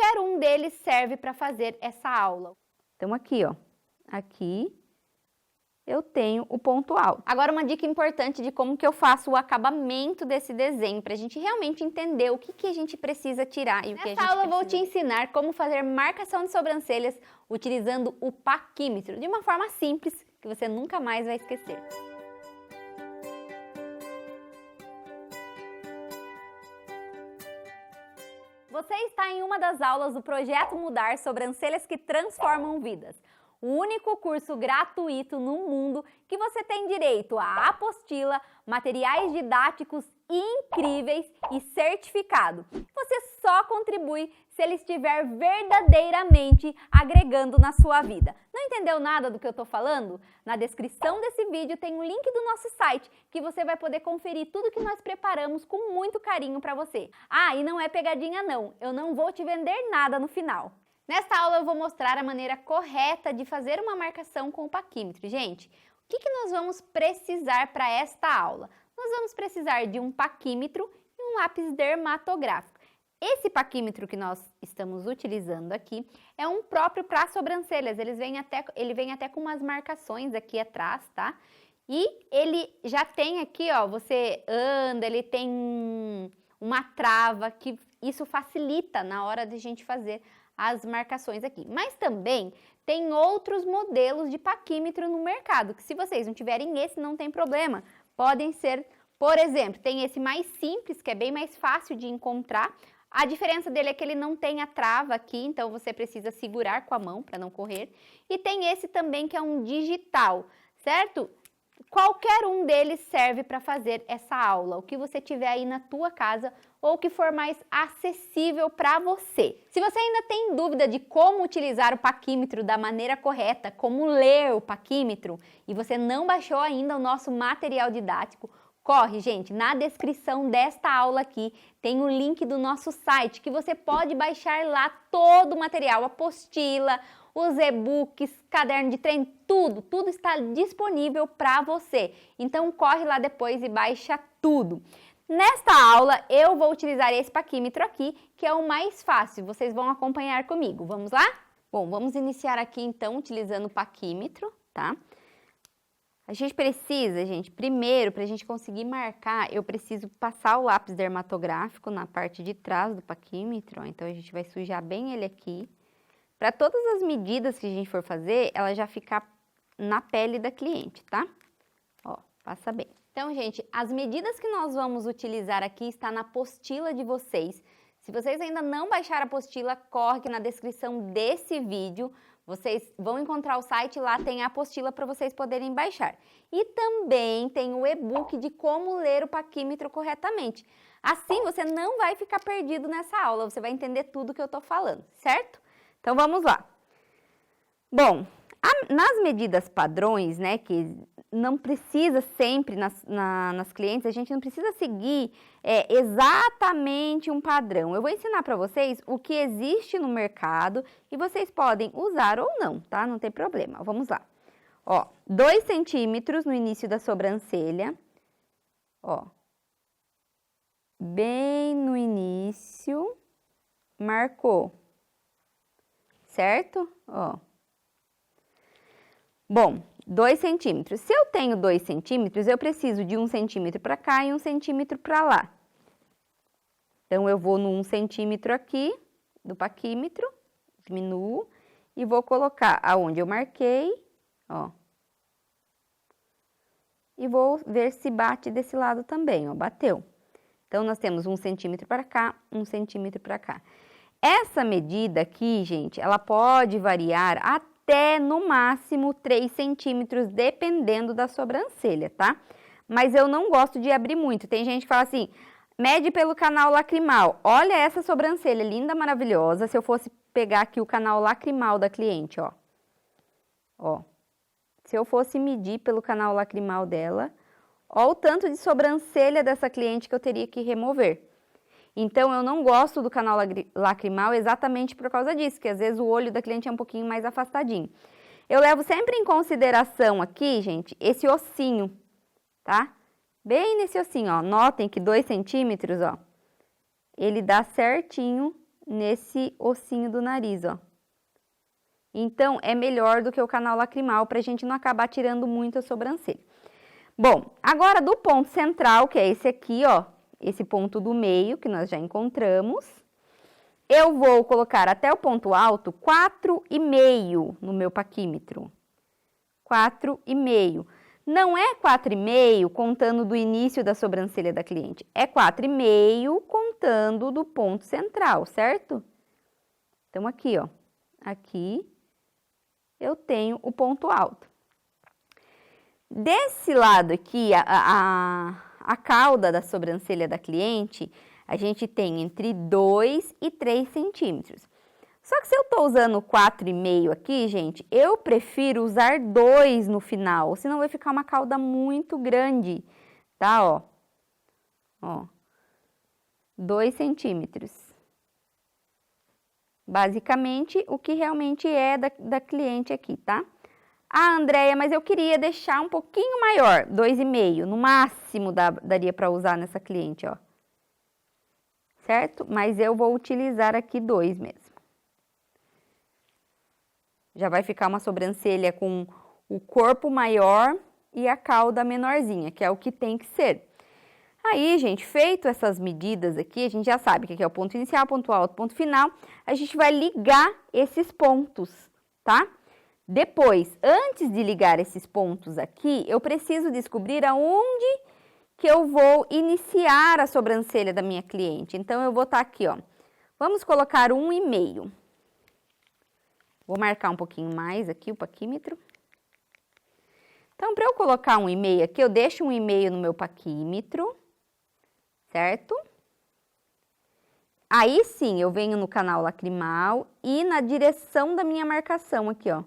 Qualquer um deles serve para fazer essa aula. Então aqui, ó, aqui eu tenho o ponto alto. Agora uma dica importante de como que eu faço o acabamento desse desenho, para a gente realmente entender o que a gente precisa tirar e o que a gente precisa. Nessa aula eu vou te ensinar como fazer marcação de sobrancelhas utilizando o paquímetro, de uma forma simples, que você nunca mais vai esquecer. Você está em uma das aulas do Projeto Mudar Sobrancelhas que Transformam Vidas. O único curso gratuito no mundo que você tem direito a apostila, materiais didáticos incríveis e certificado. Você só contribui se ele estiver verdadeiramente agregando na sua vida. Não entendeu nada do que eu estou falando? Na descrição desse vídeo tem um link do nosso site que você vai poder conferir tudo que nós preparamos com muito carinho para você. Ah, e não é pegadinha não, eu não vou te vender nada no final. Nesta aula eu vou mostrar a maneira correta de fazer uma marcação com o paquímetro. Gente, o que nós vamos precisar para esta aula? Nós vamos precisar de um paquímetro e um lápis dermatográfico. Esse paquímetro que nós estamos utilizando aqui é um próprio para sobrancelhas. Ele vem até com umas marcações aqui atrás, tá? E ele já tem aqui, ó, você anda, ele tem uma trava que isso facilita na hora de a gente fazer as marcações aqui. Mas também tem outros modelos de paquímetro no mercado, que se vocês não tiverem esse, não tem problema. Podem ser, por exemplo, tem esse mais simples, que é bem mais fácil de encontrar. A diferença dele é que ele não tem a trava aqui, então você precisa segurar com a mão para não correr. E tem esse também que é um digital, certo? Qualquer um deles serve para fazer essa aula, o que você tiver aí na tua casa ou que for mais acessível para você. Se você ainda tem dúvida de como utilizar o paquímetro da maneira correta, como ler o paquímetro, e você não baixou ainda o nosso material didático, corre, gente, na descrição desta aula aqui tem o link do nosso site que você pode baixar lá todo o material, apostila, os e-books, caderno de treino, tudo está disponível para você. Então corre lá depois e baixa tudo. Nesta aula eu vou utilizar esse paquímetro aqui, que é o mais fácil, vocês vão acompanhar comigo. Vamos lá? Bom, vamos iniciar aqui então utilizando o paquímetro, tá? A gente precisa, gente, primeiro, para a gente conseguir marcar, eu preciso passar o lápis dermatográfico na parte de trás do paquímetro, ó. Então a gente vai sujar bem ele aqui. Para todas as medidas que a gente for fazer, ela já ficar na pele da cliente, tá? Ó, passa bem. Então, gente, as medidas que nós vamos utilizar aqui está na apostila de vocês. Se vocês ainda não baixaram a apostila, corre aqui na descrição desse vídeo. Vocês vão encontrar o site, lá tem a apostila para vocês poderem baixar. E também tem o e-book de como ler o paquímetro corretamente. Assim, você não vai ficar perdido nessa aula, você vai entender tudo que eu tô falando, certo? Então, vamos lá. Bom, nas medidas padrões, né, que não precisa sempre nas clientes, a gente não precisa seguir exatamente um padrão. Eu vou ensinar para vocês o que existe no mercado e vocês podem usar ou não, tá? Não tem problema. Vamos lá. Ó, 2 centímetros no início da sobrancelha. Ó, bem no início, marcou. Certo? Ó. Bom, 2 centímetros. Se eu tenho 2 centímetros, eu preciso de 1 centímetro para cá e 1 centímetro para lá. Então, eu vou no 1 centímetro aqui, do paquímetro, diminuo, e vou colocar aonde eu marquei, ó. E vou ver se bate desse lado também, ó, bateu. Então, nós temos 1 centímetro para cá, 1 centímetro para cá. Essa medida aqui, gente, ela pode variar até no máximo 3 centímetros, dependendo da sobrancelha, tá? Mas eu não gosto de abrir muito. Tem gente que fala assim, mede pelo canal lacrimal. Olha essa sobrancelha linda, maravilhosa. Se eu fosse pegar aqui o canal lacrimal da cliente, ó. Ó. Se eu fosse medir pelo canal lacrimal dela, ó o tanto de sobrancelha dessa cliente que eu teria que remover. Então, eu não gosto do canal lacrimal exatamente por causa disso, que às vezes o olho da cliente é um pouquinho mais afastadinho. Eu levo sempre em consideração aqui, gente, esse ossinho, tá? Bem nesse ossinho, ó. Notem que 2 centímetros, ó, ele dá certinho nesse ossinho do nariz, ó. Então, é melhor do que o canal lacrimal para a gente não acabar tirando muito a sobrancelha. Bom, agora do ponto central, que é esse aqui, ó, esse ponto do meio que nós já encontramos, eu vou colocar até o ponto alto 4,5 no meu paquímetro. 4,5. Não é 4,5 contando do início da sobrancelha da cliente, é 4,5 contando do ponto central, certo? Então, aqui, ó, aqui eu tenho o ponto alto. Desse lado aqui, a cauda da sobrancelha da cliente, a gente tem entre 2 e 3 centímetros. Só que se eu tô usando 4,5 aqui, gente, eu prefiro usar 2 no final, senão vai ficar uma cauda muito grande, tá? Ó, 2 centímetros. Basicamente, o que realmente é da cliente aqui, tá? Ah, Andréia, mas eu queria deixar um pouquinho maior, 2,5, no máximo daria para usar nessa cliente, ó. Certo? Mas eu vou utilizar aqui 2 mesmo. Já vai ficar uma sobrancelha com o corpo maior e a cauda menorzinha, que é o que tem que ser. Aí, gente, feito essas medidas aqui, a gente já sabe que aqui é o ponto inicial, ponto alto, ponto final. A gente vai ligar esses pontos, tá? Depois, antes de ligar esses pontos aqui, eu preciso descobrir aonde que eu vou iniciar a sobrancelha da minha cliente. Então, eu vou estar aqui, ó. Vamos colocar 1,5. Vou marcar um pouquinho mais aqui o paquímetro. Então, para eu colocar 1,5 aqui, eu deixo 1,5 no meu paquímetro, certo? Aí sim, eu venho no canal lacrimal e na direção da minha marcação aqui, ó.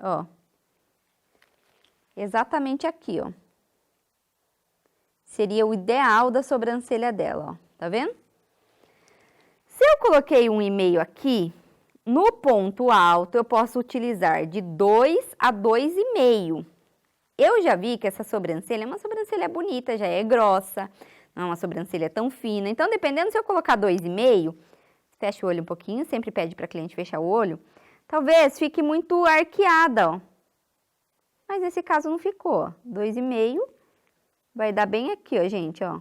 Ó. Exatamente aqui, ó. Seria o ideal da sobrancelha dela, ó. Tá vendo? Se eu coloquei 1,5 aqui, no ponto alto eu posso utilizar de 2 a 2,5. Eu já vi que essa sobrancelha é uma sobrancelha bonita, já é grossa, não é uma sobrancelha tão fina. Então, dependendo se eu colocar 2,5, fecha o olho um pouquinho, sempre pede para a cliente fechar o olho, talvez fique muito arqueada, ó. Mas nesse caso não ficou, ó. 2,5 vai dar bem aqui, ó, gente, ó.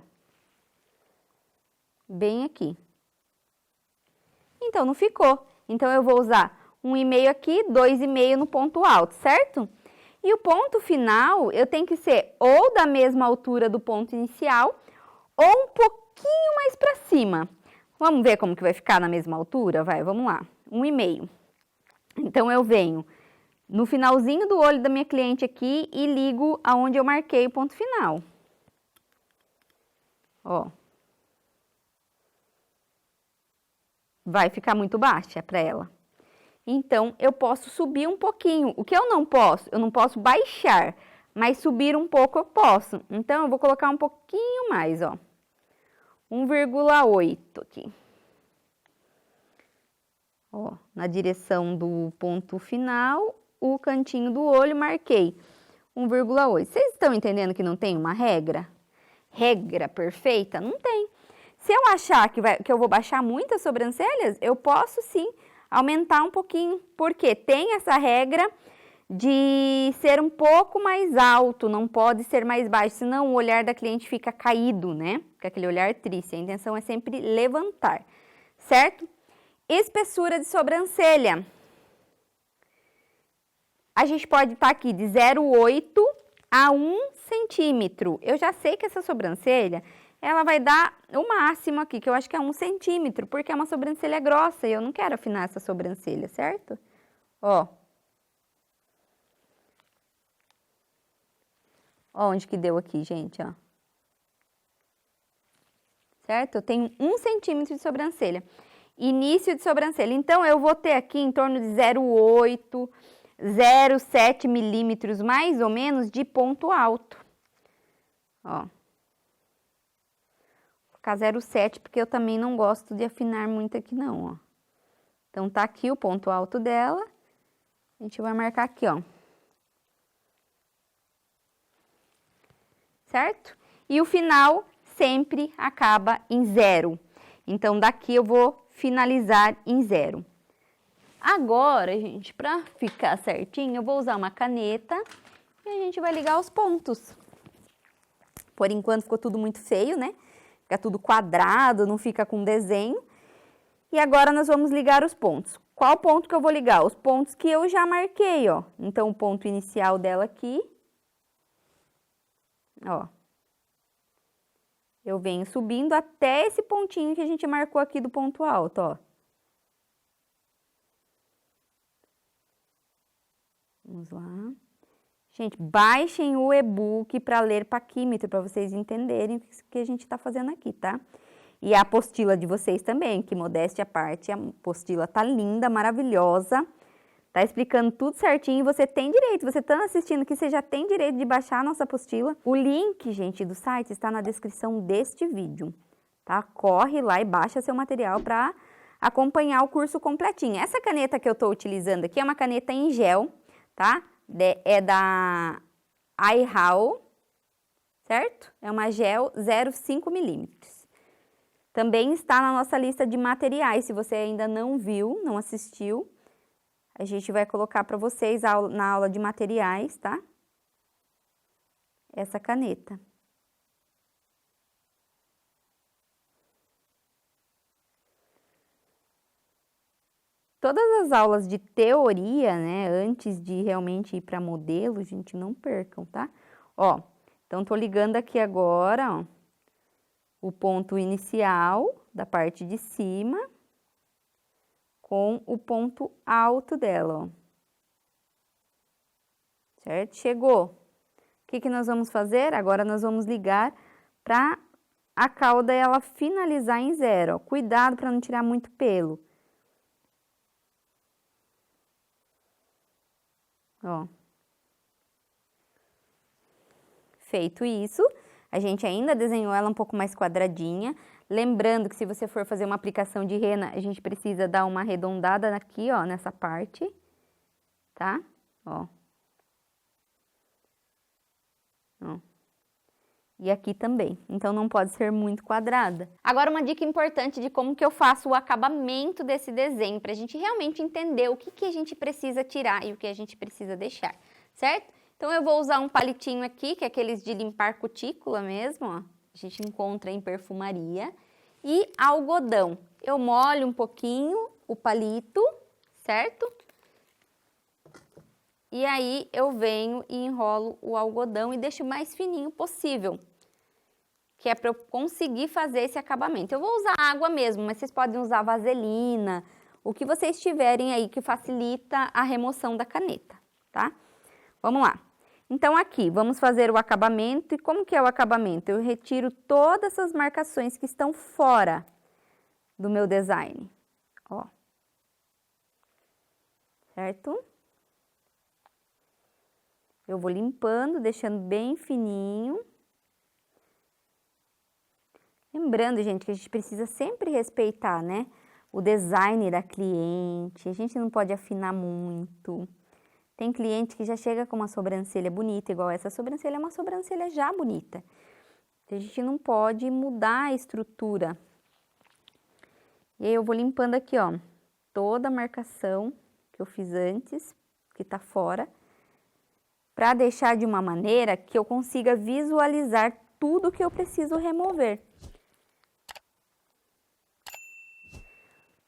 Bem aqui. Então, não ficou. Então, eu vou usar 1,5 aqui, 2,5 no ponto alto, certo? E o ponto final, eu tenho que ser ou da mesma altura do ponto inicial, ou um pouquinho mais para cima. Vamos ver como que vai ficar na mesma altura? Vai, vamos lá. 1,5. Então, eu venho no finalzinho do olho da minha cliente aqui e ligo aonde eu marquei o ponto final. Ó. Vai ficar muito baixa para ela. Então, eu posso subir um pouquinho. O que eu não posso baixar, mas subir um pouco eu posso. Então, eu vou colocar um pouquinho mais, ó. 1,8 aqui. Ó, na direção do ponto final, o cantinho do olho, marquei 1,8. Vocês estão entendendo que não tem uma regra? Regra perfeita? Não tem. Se eu achar que eu vou baixar muitas sobrancelhas, eu posso sim aumentar um pouquinho, porque tem essa regra de ser um pouco mais alto, não pode ser mais baixo, senão o olhar da cliente fica caído, né? Fica aquele olhar triste. A intenção é sempre levantar, certo? Espessura de sobrancelha. A gente pode estar aqui de 0,8 a 1 centímetro. Eu já sei que essa sobrancelha, ela vai dar o máximo aqui, que eu acho que é 1 centímetro, porque é uma sobrancelha grossa e eu não quero afinar essa sobrancelha, certo? Ó. Ó onde que deu aqui, gente, ó. Certo? Eu tenho 1 centímetro de sobrancelha. Início de sobrancelha. Então, eu vou ter aqui em torno de 0,8, 0,7 milímetros, mais ou menos, de ponto alto. Ó. Vou colocar 0,7, porque eu também não gosto de afinar muito aqui, não, ó. Então, tá aqui o ponto alto dela. A gente vai marcar aqui, ó. Certo? E o final sempre acaba em 0. Então, daqui eu vou finalizar em 0. Agora, gente, para ficar certinho, eu vou usar uma caneta e a gente vai ligar os pontos. Por enquanto ficou tudo muito feio, né? Fica tudo quadrado, não fica com desenho. E agora nós vamos ligar os pontos. Qual ponto que eu vou ligar? Os pontos que eu já marquei, ó. Então, o ponto inicial dela aqui, ó. Eu venho subindo até esse pontinho que a gente marcou aqui do ponto alto, ó. Vamos lá. Gente, baixem o e-book para ler paquímetro, para vocês entenderem o que a gente está fazendo aqui, tá? E a apostila de vocês também, que modéstia à parte, a apostila tá linda, maravilhosa. Tá explicando tudo certinho, você tem direito, você estando assistindo aqui, você já tem direito de baixar a nossa apostila. O link, gente, do site está na descrição deste vídeo, tá? Corre lá e baixa seu material para acompanhar o curso completinho. Essa caneta que eu estou utilizando aqui é uma caneta em gel, tá? É da iHow, certo? É uma gel 0,5 milímetros. Também está na nossa lista de materiais, se você ainda não viu, não assistiu. A gente vai colocar para vocês na aula de materiais, tá? Essa caneta. Todas as aulas de teoria, né, antes de realmente ir para modelo, gente, não percam, tá? Ó, então tô ligando aqui agora, ó, o ponto inicial da parte de cima com o ponto alto dela, ó. Certo? Chegou. O que que nós vamos fazer? Agora nós vamos ligar para a cauda ela finalizar em 0, ó. Cuidado para não tirar muito pelo. Ó. Feito isso, a gente ainda desenhou ela um pouco mais quadradinha. Lembrando que se você for fazer uma aplicação de rena, a gente precisa dar uma arredondada aqui, ó, nessa parte, tá? Ó. Ó. E aqui também, então não pode ser muito quadrada. Agora uma dica importante de como que eu faço o acabamento desse desenho, pra gente realmente entender o que que a gente precisa tirar e o que a gente precisa deixar, certo? Então eu vou usar um palitinho aqui, que é aqueles de limpar cutícula mesmo, ó. A gente encontra em perfumaria. E algodão. Eu molho um pouquinho o palito, certo? E aí eu venho e enrolo o algodão e deixo o mais fininho possível, que é para eu conseguir fazer esse acabamento. Eu vou usar água mesmo, mas vocês podem usar vaselina, o que vocês tiverem aí que facilita a remoção da caneta, tá? Vamos lá. Então aqui, vamos fazer o acabamento. E como que é o acabamento? Eu retiro todas essas marcações que estão fora do meu design, ó. Certo? Eu vou limpando, deixando bem fininho. Lembrando, gente, que a gente precisa sempre respeitar, né, o design da cliente. A gente não pode afinar muito. Tem cliente que já chega com uma sobrancelha bonita, igual essa sobrancelha é uma sobrancelha já bonita. A gente não pode mudar a estrutura. E aí eu vou limpando aqui, ó, toda a marcação que eu fiz antes, que tá fora, para deixar de uma maneira que eu consiga visualizar tudo que eu preciso remover.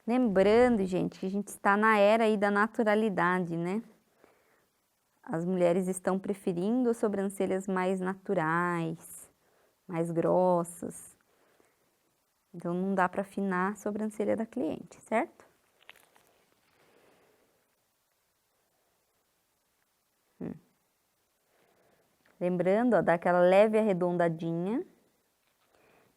Lembrando, gente, que a gente está na era aí da naturalidade, né? As mulheres estão preferindo sobrancelhas mais naturais, mais grossas. Então, não dá para afinar a sobrancelha da cliente, certo? Lembrando, ó, dá aquela leve arredondadinha.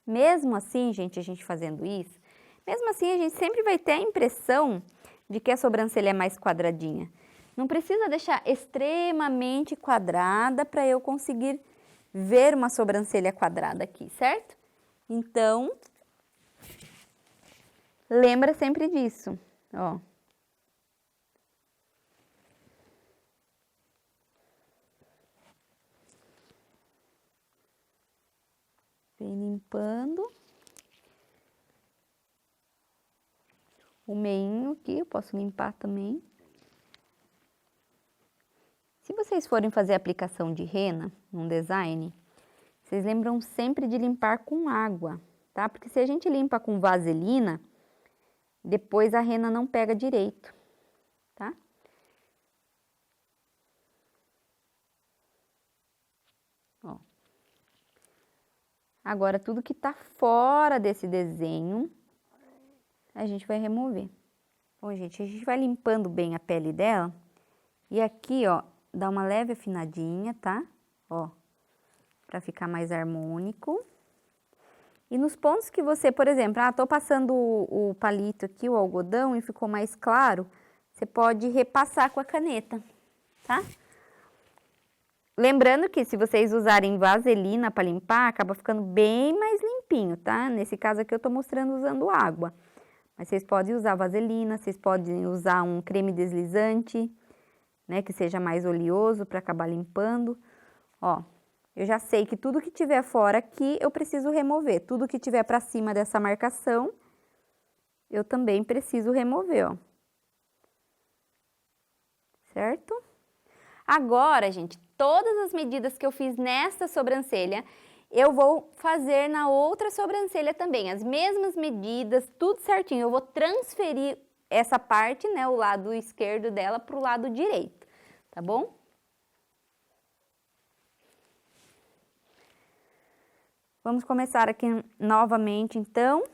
Mesmo assim, gente, a gente fazendo isso, mesmo assim a gente sempre vai ter a impressão de que a sobrancelha é mais quadradinha. Não precisa deixar extremamente quadrada para eu conseguir ver uma sobrancelha quadrada aqui, certo? Então, lembra sempre disso, ó. Vem limpando. o meinho aqui, eu posso limpar também. Se vocês forem fazer aplicação de rena num design, vocês lembram sempre de limpar com água, tá? Porque se a gente limpa com vaselina, depois a rena não pega direito, tá? Ó. Agora, tudo que tá fora desse desenho, a gente vai remover. Bom, gente, a gente vai limpando bem a pele dela. E aqui, ó, dá uma leve afinadinha, tá? Ó, pra ficar mais harmônico. E nos pontos que você, por exemplo, tô passando o palito aqui, o algodão, e ficou mais claro, você pode repassar com a caneta, tá? Lembrando que se vocês usarem vaselina para limpar, acaba ficando bem mais limpinho, tá? Nesse caso aqui eu tô mostrando usando água. Mas vocês podem usar vaselina, vocês podem usar um creme deslizante, né? Que seja mais oleoso para acabar limpando. Ó, eu já sei que tudo que tiver fora aqui eu preciso remover. Tudo que tiver para cima dessa marcação, eu também preciso remover, ó. Certo? Agora, gente, todas as medidas que eu fiz nesta sobrancelha, eu vou fazer na outra sobrancelha também. As mesmas medidas, tudo certinho. Eu vou transferir essa parte, né, o lado esquerdo dela para o lado direito, tá bom? Vamos começar aqui novamente, então,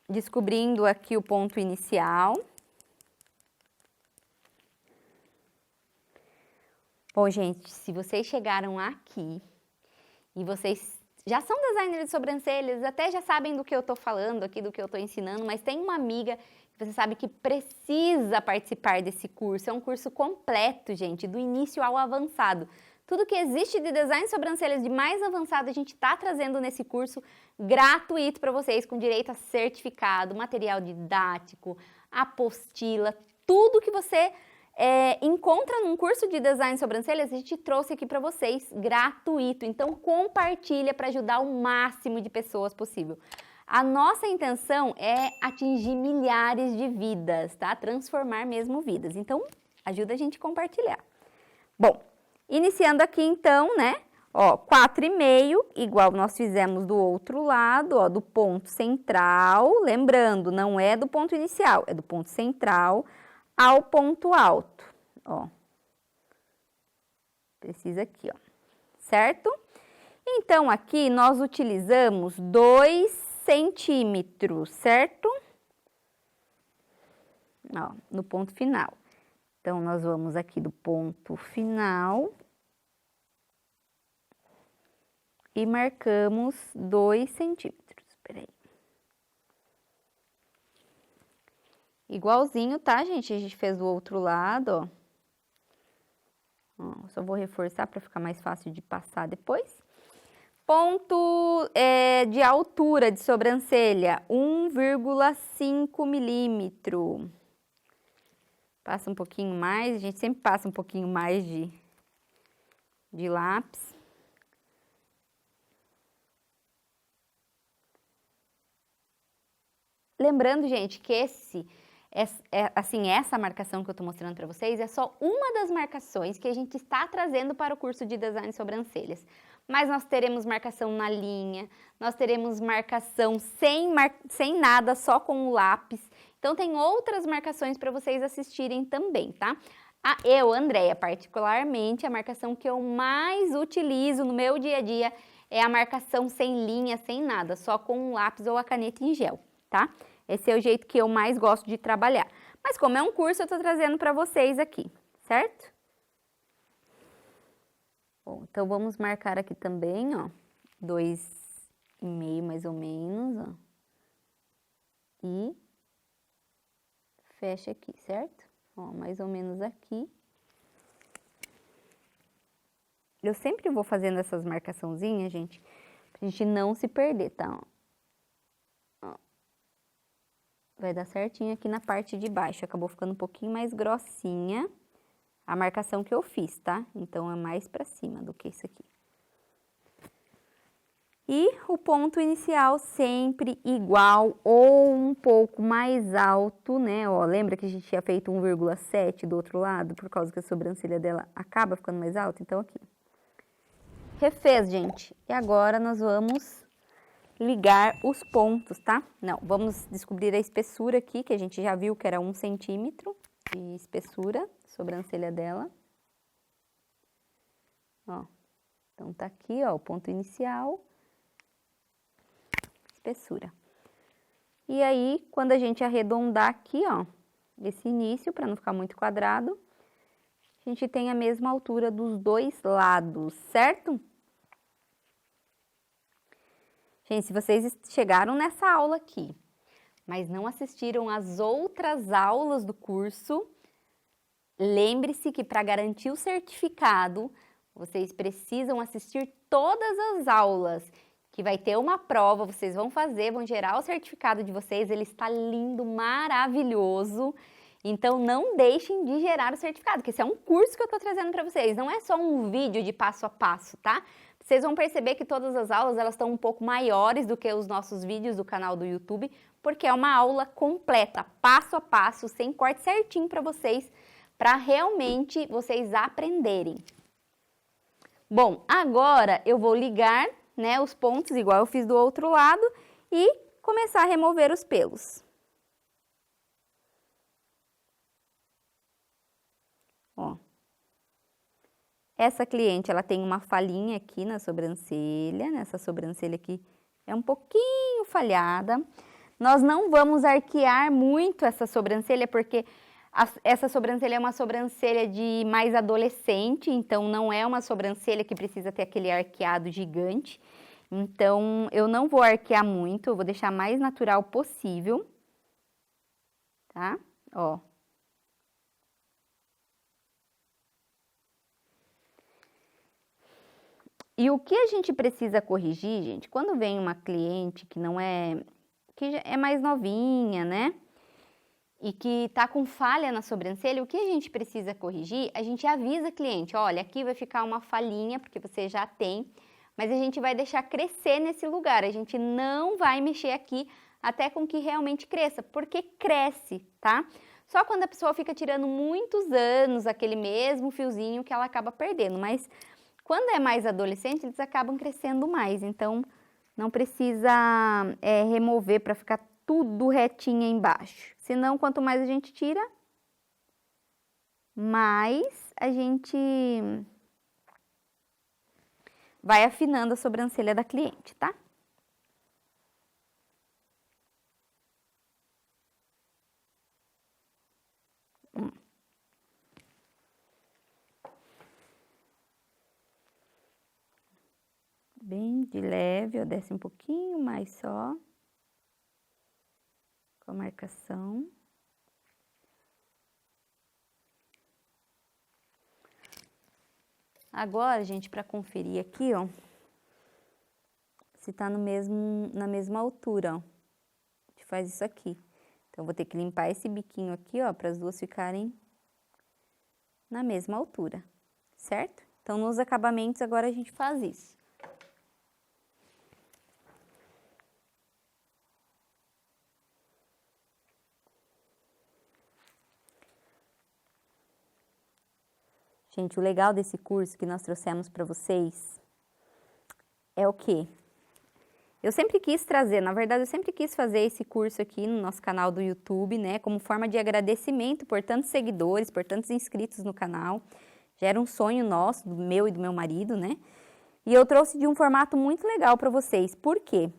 descobrindo aqui o ponto inicial. Bom, gente, se vocês chegaram aqui e vocês já são designers de sobrancelhas, até já sabem do que eu tô falando aqui, do que eu tô ensinando, mas tem uma amiga que você sabe que precisa participar desse curso. É um curso completo, gente, do início ao avançado. Tudo que existe de design de sobrancelhas de mais avançado a gente está trazendo nesse curso gratuito para vocês, com direito a certificado, material didático, apostila, tudo que você encontra num curso de design de sobrancelhas, a gente trouxe aqui para vocês gratuito. Então compartilha para ajudar o máximo de pessoas possível. A nossa intenção é atingir milhares de vidas, tá? Transformar mesmo vidas. Então ajuda a gente a compartilhar. Bom, iniciando aqui então, né? Ó, 4,5, igual nós fizemos do outro lado, ó, do ponto central. Lembrando, não é do ponto inicial, é do ponto central ao ponto alto, ó. Precisa aqui, ó, certo? Então, aqui nós utilizamos 2 centímetros, certo? Ó, no ponto final. Então, nós vamos aqui do ponto final e marcamos 2 centímetros. Peraí. Igualzinho, tá, gente? A gente fez do outro lado, ó. Só vou reforçar para ficar mais fácil de passar depois. Ponto de altura de sobrancelha, 1,5 milímetro. Passa um pouquinho mais, a gente sempre passa um pouquinho mais de lápis. Lembrando, gente, que essa marcação que eu tô mostrando para vocês é só uma das marcações que a gente está trazendo para o curso de design de sobrancelhas. Mas nós teremos marcação na linha, nós teremos marcação sem nada, só com o lápis. Então, tem outras marcações para vocês assistirem também, tá? Eu, Andréia, particularmente, a marcação que eu mais utilizo no meu dia a dia é a marcação sem linha, sem nada, só com o lápis ou a caneta em gel, tá? Esse é o jeito que eu mais gosto de trabalhar. Mas como é um curso, eu tô trazendo para vocês aqui, certo? Bom, então vamos marcar aqui também, ó, 2,5 mais ou menos, ó. E fecha aqui, certo? Ó, mais ou menos aqui. Eu sempre vou fazendo essas marcaçãozinhas, gente, pra gente não se perder, tá? Ó. Vai dar certinho aqui na parte de baixo. Acabou ficando um pouquinho mais grossinha a marcação que eu fiz, tá? Então, é mais pra cima do que isso aqui. E o ponto inicial sempre igual ou um pouco mais alto, né? Ó, lembra que a gente tinha feito 1,7 do outro lado, por causa que a sobrancelha dela acaba ficando mais alta? Então, aqui. Refez, gente. E agora nós vamos ligar os pontos, tá? Não, vamos descobrir a espessura aqui, que a gente já viu que era 1 centímetro de espessura, sobrancelha dela. Ó, então tá aqui, ó, o ponto inicial. Espessura. E aí, quando a gente arredondar aqui, ó, esse início, para não ficar muito quadrado, a gente tem a mesma altura dos dois lados, certo? Gente, se vocês chegaram nessa aula aqui, mas não assistiram às outras aulas do curso, lembre-se que para garantir o certificado, vocês precisam assistir todas as aulas, que vai ter uma prova, vocês vão fazer, vão gerar o certificado de vocês, ele está lindo, maravilhoso. Então, não deixem de gerar o certificado, que esse é um curso que eu estou trazendo para vocês, não é só um vídeo de passo a passo, tá? Vocês vão perceber que todas as aulas, elas estão um pouco maiores do que os nossos vídeos do canal do YouTube, porque é uma aula completa, passo a passo, sem corte certinho para vocês, para realmente vocês aprenderem. Bom, agora eu vou ligar, né, os pontos, igual eu fiz do outro lado, e começar a remover os pelos. Ó. Essa cliente, ela tem uma falhinha aqui na sobrancelha, nessa sobrancelha aqui é um pouquinho falhada. Nós não vamos arquear muito essa sobrancelha, porque essa sobrancelha é uma sobrancelha de mais adolescente, então não é uma sobrancelha que precisa ter aquele arqueado gigante. Então, eu não vou arquear muito, eu vou deixar mais natural possível, tá? Ó. E o que a gente precisa corrigir, gente, quando vem uma cliente que não é, que é mais novinha, né? E que tá com falha na sobrancelha, o que a gente precisa corrigir? A gente avisa a cliente, olha, aqui vai ficar uma falhinha, porque você já tem, mas a gente vai deixar crescer nesse lugar, a gente não vai mexer aqui até com que realmente cresça, porque cresce, tá? Só quando a pessoa fica tirando muitos anos aquele mesmo fiozinho que ela acaba perdendo, mas quando é mais adolescente, eles acabam crescendo mais, então não precisa remover para ficar tudo retinho embaixo. Senão, quanto mais a gente tira, mais a gente vai afinando a sobrancelha da cliente, tá? Bem de leve, ó, desce um pouquinho mais só. Com a marcação. Agora, gente, para conferir aqui, ó, se tá na mesma altura, ó. A gente faz isso aqui. Então, vou ter que limpar esse biquinho aqui, ó, para as duas ficarem na mesma altura, certo? Então, nos acabamentos, agora a gente faz isso. Gente, o legal desse curso que nós trouxemos para vocês é o quê? Eu sempre quis trazer, na verdade, eu sempre quis fazer esse curso aqui no nosso canal do YouTube, né? Como forma de agradecimento por tantos seguidores, por tantos inscritos no canal. Já era um sonho nosso, do meu e do meu marido, né? E eu trouxe de um formato muito legal para vocês. Por quê?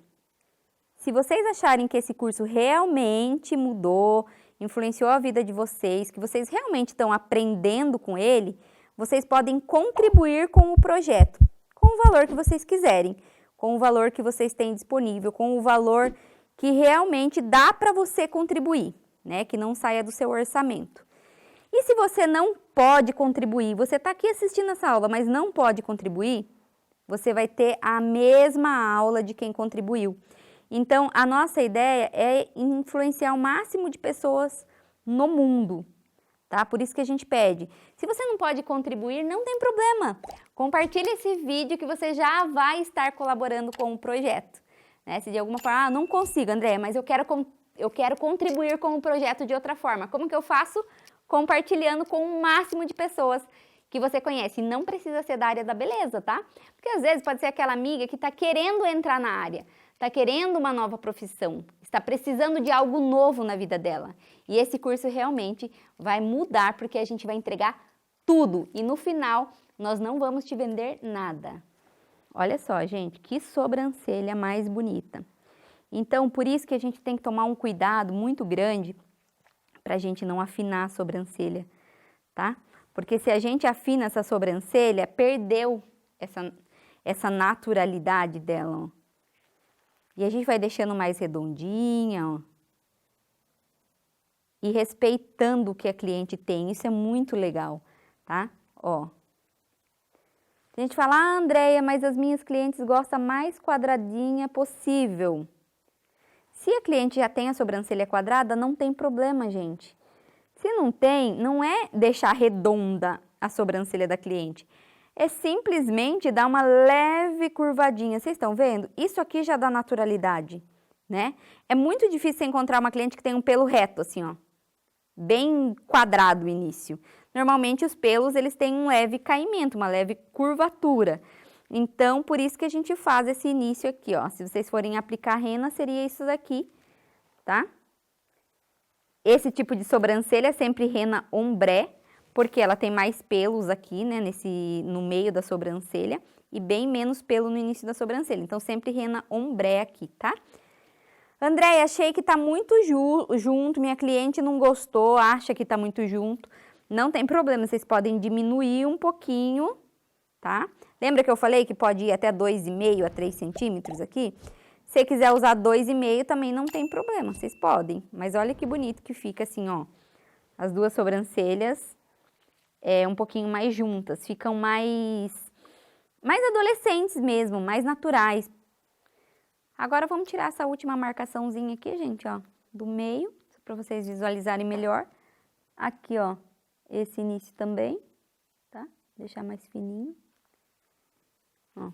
Se vocês acharem que esse curso realmente mudou, influenciou a vida de vocês, que vocês realmente estão aprendendo com ele, vocês podem contribuir com o projeto, com o valor que vocês quiserem, com o valor que vocês têm disponível, com o valor que realmente dá para você contribuir, né? Que não saia do seu orçamento. E se você não pode contribuir, você está aqui assistindo essa aula, mas não pode contribuir, você vai ter a mesma aula de quem contribuiu. Então, a nossa ideia é influenciar o máximo de pessoas no mundo, tá? Por isso que a gente pede. Se você não pode contribuir, não tem problema. Compartilhe esse vídeo que você já vai estar colaborando com o projeto. Né? Se de alguma forma, não consigo, André, mas eu quero contribuir com o projeto de outra forma. Como que eu faço? Compartilhando com o máximo de pessoas que você conhece. E não precisa ser da área da beleza, tá? Porque às vezes pode ser aquela amiga que está querendo entrar na área, está querendo uma nova profissão, está precisando de algo novo na vida dela. E esse curso realmente vai mudar, porque a gente vai entregar tudo. E no final, nós não vamos te vender nada. Olha só, gente, que sobrancelha mais bonita. Então, por isso que a gente tem que tomar um cuidado muito grande para a gente não afinar a sobrancelha, tá? Porque se a gente afina essa sobrancelha, perdeu essa naturalidade dela, ó. E a gente vai deixando mais redondinha, ó. E respeitando o que a cliente tem, isso é muito legal, tá? Ó. A gente fala, ah, Andréia, mas as minhas clientes gostam mais quadradinha possível. Se a cliente já tem a sobrancelha quadrada, não tem problema, gente. Se não tem, não é deixar redonda a sobrancelha da cliente. É simplesmente dar uma leve curvadinha. Vocês estão vendo? Isso aqui já dá naturalidade, né? É muito difícil você encontrar uma cliente que tem um pelo reto, assim, ó. Bem quadrado o início. Normalmente os pelos, eles têm um leve caimento, uma leve curvatura. Então, por isso que a gente faz esse início aqui, ó. Se vocês forem aplicar rena, seria isso daqui, tá? Esse tipo de sobrancelha é sempre rena ombré, porque ela tem mais pelos aqui, né, no meio da sobrancelha e bem menos pelo no início da sobrancelha. Então, sempre rena ombré aqui, tá? Andréia, achei que tá muito junto, minha cliente não gostou, acha que tá muito junto. Não tem problema, vocês podem diminuir um pouquinho, tá? Lembra que eu falei que pode ir até 2,5 a 3 centímetros aqui? Se você quiser usar 2,5 também não tem problema, vocês podem. Mas olha que bonito que fica assim, ó. As duas sobrancelhas um pouquinho mais juntas, ficam mais adolescentes mesmo, mais naturais. Agora vamos tirar essa última marcaçãozinha aqui, gente, ó, do meio, para vocês visualizarem melhor. Aqui, ó, esse início também, tá? Deixar mais fininho. Ó.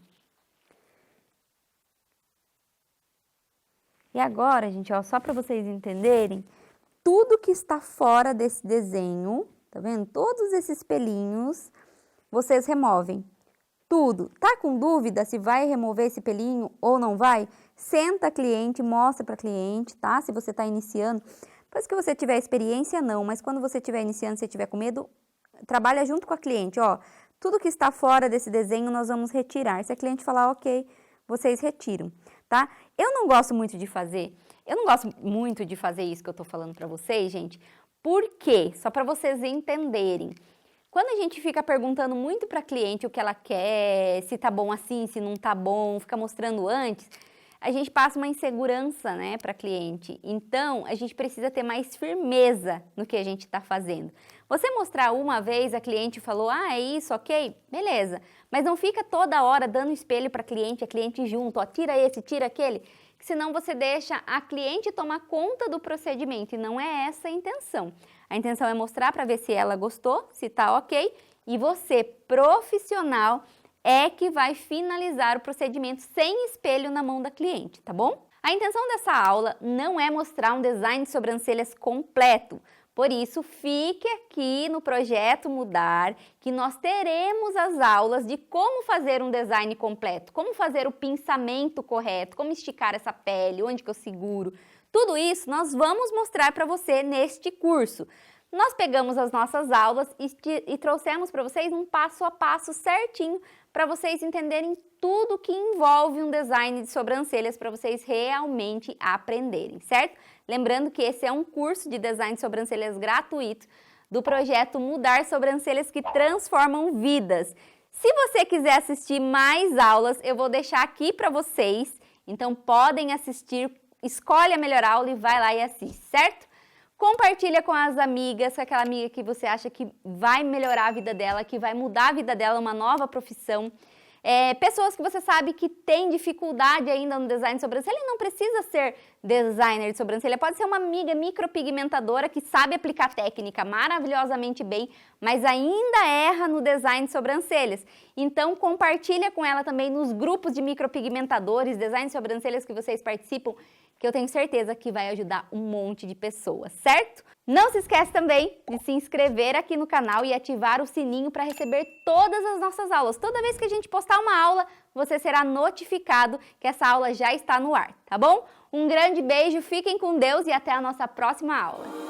E agora, gente, ó, só para vocês entenderem, tudo que está fora desse desenho, tá vendo? Todos esses pelinhos, vocês removem. Tudo. Tá com dúvida se vai remover esse pelinho ou não vai? Senta a cliente, mostra para a cliente, tá? Se você está iniciando. Depois que você tiver experiência, não. Mas quando você estiver iniciando, se tiver com medo, trabalha junto com a cliente, ó. Tudo que está fora desse desenho, nós vamos retirar. Se a cliente falar, ok, vocês retiram, tá? Eu não gosto muito de fazer isso que eu tô falando para vocês, gente. Por quê? Só para vocês entenderem. Quando a gente fica perguntando muito para a cliente o que ela quer, se tá bom assim, se não tá bom, fica mostrando antes, a gente passa uma insegurança, né, para a cliente. Então, a gente precisa ter mais firmeza no que a gente está fazendo. Você mostrar uma vez, a cliente falou, ah, é isso, ok? Beleza. Mas não fica toda hora dando espelho para a cliente junto, ó, tira esse, tira aquele, que senão você deixa a cliente tomar conta do procedimento e não é essa a intenção. A intenção é mostrar para ver se ela gostou, se tá ok, e você, profissional, é que vai finalizar o procedimento sem espelho na mão da cliente, tá bom? A intenção dessa aula não é mostrar um design de sobrancelhas completo, por isso fique aqui no Projeto Mudar, que nós teremos as aulas de como fazer um design completo, como fazer o pinçamento correto, como esticar essa pele, onde que eu seguro. Tudo isso nós vamos mostrar para você neste curso. Nós pegamos as nossas aulas e trouxemos para vocês um passo a passo certinho para vocês entenderem tudo que envolve um design de sobrancelhas para vocês realmente aprenderem, certo? Lembrando que esse é um curso de design de sobrancelhas gratuito do projeto Mudar Sobrancelhas que Transformam Vidas. Se você quiser assistir mais aulas, eu vou deixar aqui para vocês, então podem assistir. Escolhe a melhor aula e vai lá e assiste, certo? Compartilha com as amigas, com aquela amiga que você acha que vai melhorar a vida dela, que vai mudar a vida dela, uma nova profissão. Pessoas que você sabe que tem dificuldade ainda no design de sobrancelha, e não precisa ser designer de sobrancelha, pode ser uma amiga micropigmentadora que sabe aplicar técnica maravilhosamente bem, mas ainda erra no design de sobrancelhas. Então compartilha com ela também nos grupos de micropigmentadores, design de sobrancelhas que vocês participam, que eu tenho certeza que vai ajudar um monte de pessoas, certo? Não se esquece também de se inscrever aqui no canal e ativar o sininho para receber todas as nossas aulas. Toda vez que a gente postar uma aula, você será notificado que essa aula já está no ar, tá bom? Um grande beijo, fiquem com Deus e até a nossa próxima aula.